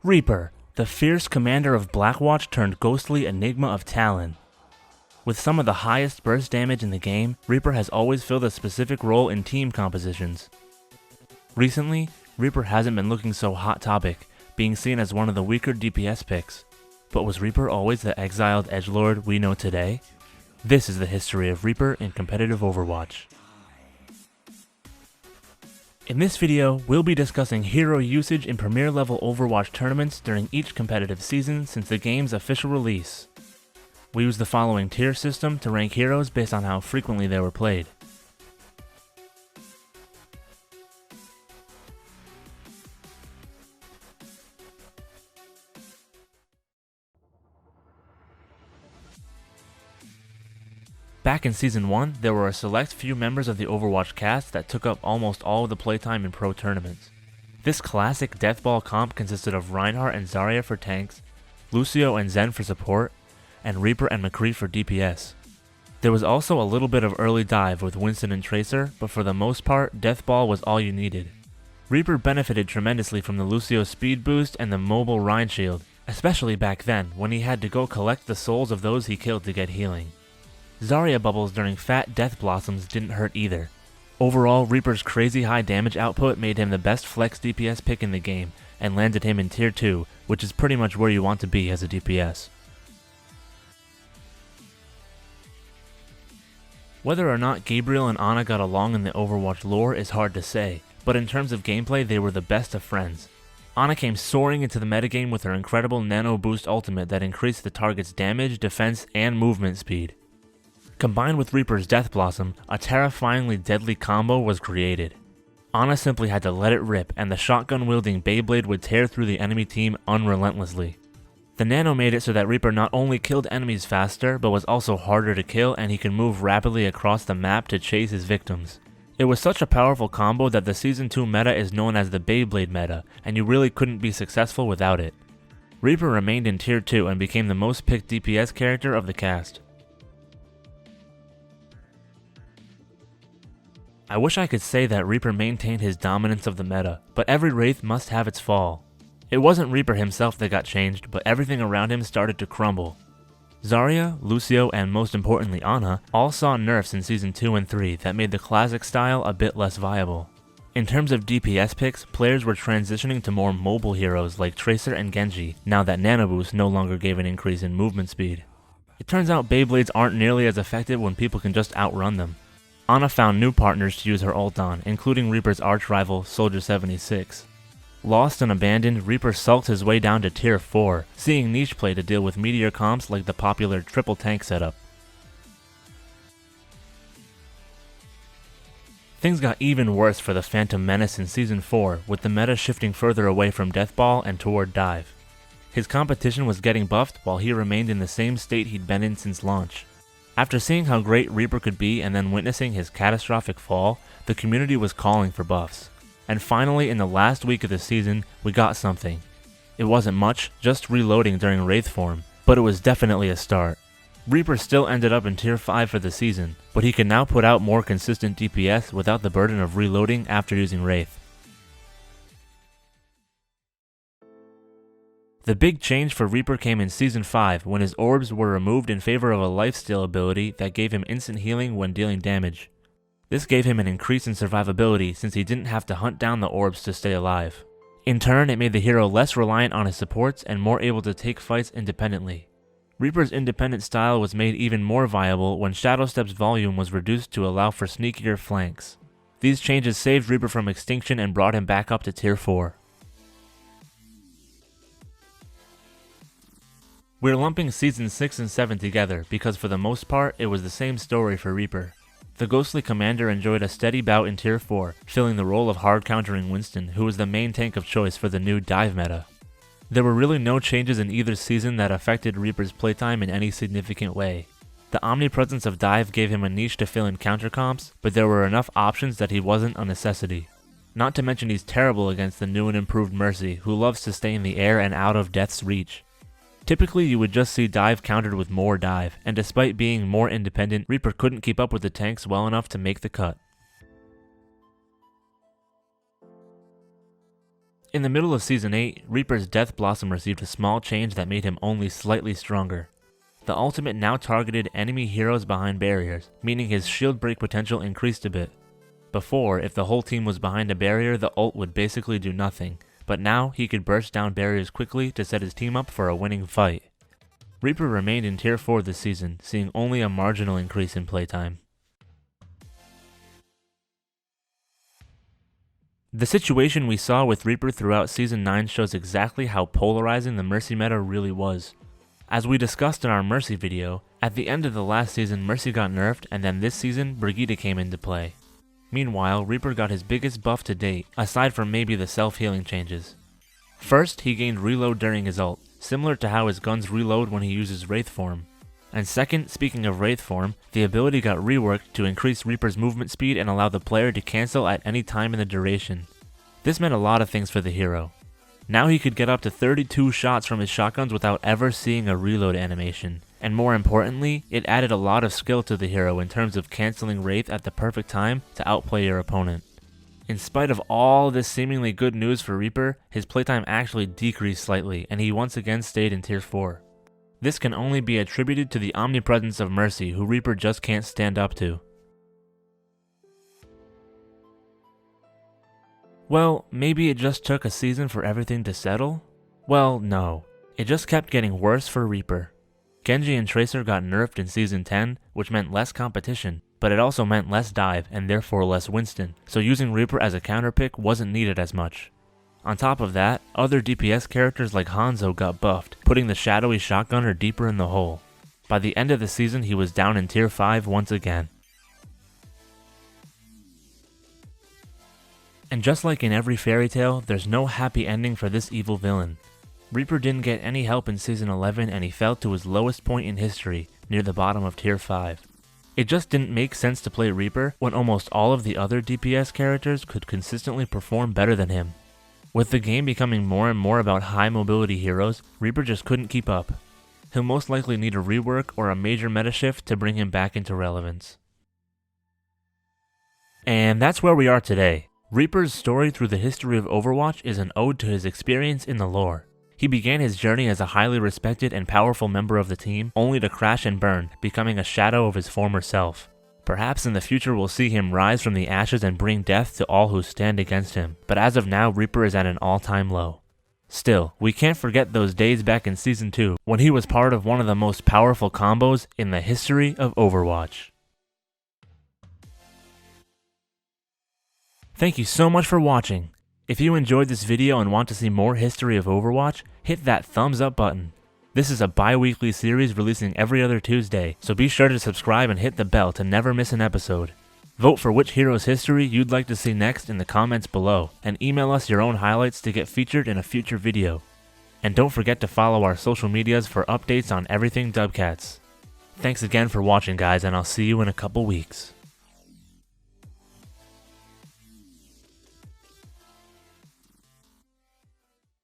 Reaper, the fierce commander of Blackwatch turned ghostly enigma of Talon. With some of the highest burst damage in the game, Reaper has always filled a specific role in team compositions. Recently, Reaper hasn't been looking so hot topic, being seen as one of the weaker DPS picks. But was Reaper always the exiled edgelord we know today? This is the history of Reaper in competitive Overwatch. In this video, we'll be discussing hero usage in Premier level Overwatch tournaments during each competitive season since the game's official release. We use the following tier system to rank heroes based on how frequently they were played. Back in Season 1, there were a select few members of the Overwatch cast that took up almost all of the playtime in pro tournaments. This classic Deathball comp consisted of Reinhardt and Zarya for tanks, Lucio and Zen for support, and Reaper and McCree for DPS. There was also a little bit of early dive with Winston and Tracer, but for the most part, Deathball was all you needed. Reaper benefited tremendously from the Lucio speed boost and the mobile Rein shield, especially back then when he had to go collect the souls of those he killed to get healing. Zarya bubbles during fat death blossoms didn't hurt either. Overall, Reaper's crazy high damage output made him the best flex DPS pick in the game, and landed him in tier 2, which is pretty much where you want to be as a DPS. Whether or not Gabriel and Ana got along in the Overwatch lore is hard to say, but in terms of gameplay they were the best of friends. Ana came soaring into the metagame with her incredible nano boost ultimate that increased the target's damage, defense, and movement speed. Combined with Reaper's Death Blossom, a terrifyingly deadly combo was created. Ana simply had to let it rip, and the shotgun-wielding Beyblade would tear through the enemy team unrelentlessly. The nano made it so that Reaper not only killed enemies faster, but was also harder to kill, and he could move rapidly across the map to chase his victims. It was such a powerful combo that the Season 2 meta is known as the Beyblade meta, and you really couldn't be successful without it. Reaper remained in tier 2 and became the most picked DPS character of the cast. I wish I could say that Reaper maintained his dominance of the meta, but every Wraith must have its fall. It wasn't Reaper himself that got changed, but everything around him started to crumble. Zarya, Lucio, and most importantly Ana all saw nerfs in Season 2 and 3 that made the classic style a bit less viable. In terms of DPS picks, players were transitioning to more mobile heroes like Tracer and Genji, now that Nano Boost no longer gave an increase in movement speed. It turns out Beyblades aren't nearly as effective when people can just outrun them. Ana found new partners to use her ult on, including Reaper's arch-rival, Soldier 76. Lost and abandoned, Reaper sulked his way down to tier 4, seeing niche play to deal with meteor comps like the popular triple tank setup. Things got even worse for the Phantom Menace in Season 4, with the meta shifting further away from Deathball and toward Dive. His competition was getting buffed while he remained in the same state he'd been in since launch. After seeing how great Reaper could be and then witnessing his catastrophic fall, the community was calling for buffs. And finally, in the last week of the season, we got something. It wasn't much, just reloading during Wraith form, but it was definitely a start. Reaper still ended up in tier 5 for the season, but he can now put out more consistent DPS without the burden of reloading after using Wraith. The big change for Reaper came in Season 5 when his orbs were removed in favor of a lifesteal ability that gave him instant healing when dealing damage. This gave him an increase in survivability since he didn't have to hunt down the orbs to stay alive. In turn, it made the hero less reliant on his supports and more able to take fights independently. Reaper's independent style was made even more viable when Shadowstep's volume was reduced to allow for sneakier flanks. These changes saved Reaper from extinction and brought him back up to tier 4. We're lumping Seasons 6 and 7 together because for the most part, it was the same story for Reaper. The ghostly commander enjoyed a steady bout in tier 4, filling the role of hard countering Winston, who was the main tank of choice for the new dive meta. There were really no changes in either season that affected Reaper's playtime in any significant way. The omnipresence of dive gave him a niche to fill in counter comps, but there were enough options that he wasn't a necessity. Not to mention he's terrible against the new and improved Mercy, who loves to stay in the air and out of death's reach. Typically, you would just see dive countered with more dive, and despite being more independent, Reaper couldn't keep up with the tanks well enough to make the cut. In the middle of Season 8, Reaper's Death Blossom received a small change that made him only slightly stronger. The ultimate now targeted enemy heroes behind barriers, meaning his shield break potential increased a bit. Before, if the whole team was behind a barrier, the ult would basically do nothing, but now he could burst down barriers quickly to set his team up for a winning fight. Reaper remained in Tier 4 this season, seeing only a marginal increase in playtime. The situation we saw with Reaper throughout Season 9 shows exactly how polarizing the Mercy meta really was. As we discussed in our Mercy video, at the end of the last season Mercy got nerfed, and then this season Brigitte came into play. Meanwhile, Reaper got his biggest buff to date, aside from maybe the self-healing changes. First, he gained reload during his ult, similar to how his guns reload when he uses Wraith form. And second, speaking of Wraith form, the ability got reworked to increase Reaper's movement speed and allow the player to cancel at any time in the duration. This meant a lot of things for the hero. Now he could get up to 32 shots from his shotguns without ever seeing a reload animation. And more importantly, it added a lot of skill to the hero in terms of canceling Wraith at the perfect time to outplay your opponent. In spite of all this seemingly good news for Reaper, his playtime actually decreased slightly, and he once again stayed in Tier 4. This can only be attributed to the omnipresence of Mercy, who Reaper just can't stand up to. Well, maybe it just took a season for everything to settle? Well, no. It just kept getting worse for Reaper. Genji and Tracer got nerfed in Season 10, which meant less competition, but it also meant less dive and therefore less Winston, so using Reaper as a counter pick wasn't needed as much. On top of that, other DPS characters like Hanzo got buffed, putting the shadowy shotgunner deeper in the hole. By the end of the season, he was down in Tier 5 once again. And just like in every fairy tale, there's no happy ending for this evil villain. Reaper didn't get any help in Season 11 and he fell to his lowest point in history, near the bottom of Tier 5. It just didn't make sense to play Reaper when almost all of the other DPS characters could consistently perform better than him. With the game becoming more and more about high mobility heroes, Reaper just couldn't keep up. He'll most likely need a rework or a major meta shift to bring him back into relevance. And that's where we are today. Reaper's story through the history of Overwatch is an ode to his experience in the lore. He began his journey as a highly respected and powerful member of the team, only to crash and burn, becoming a shadow of his former self. Perhaps in the future we'll see him rise from the ashes and bring death to all who stand against him, but as of now Reaper is at an all-time low. Still, we can't forget those days back in Season 2, when he was part of one of the most powerful combos in the history of Overwatch. Thank you so much for watching. If you enjoyed this video and want to see more history of Overwatch, hit that thumbs up button. This is a bi-weekly series releasing every other Tuesday, so be sure to subscribe and hit the bell to never miss an episode. Vote for which hero's history you'd like to see next in the comments below, and email us your own highlights to get featured in a future video. And don't forget to follow our social medias for updates on everything Dubcats. Thanks again for watching guys, and I'll see you in a couple weeks.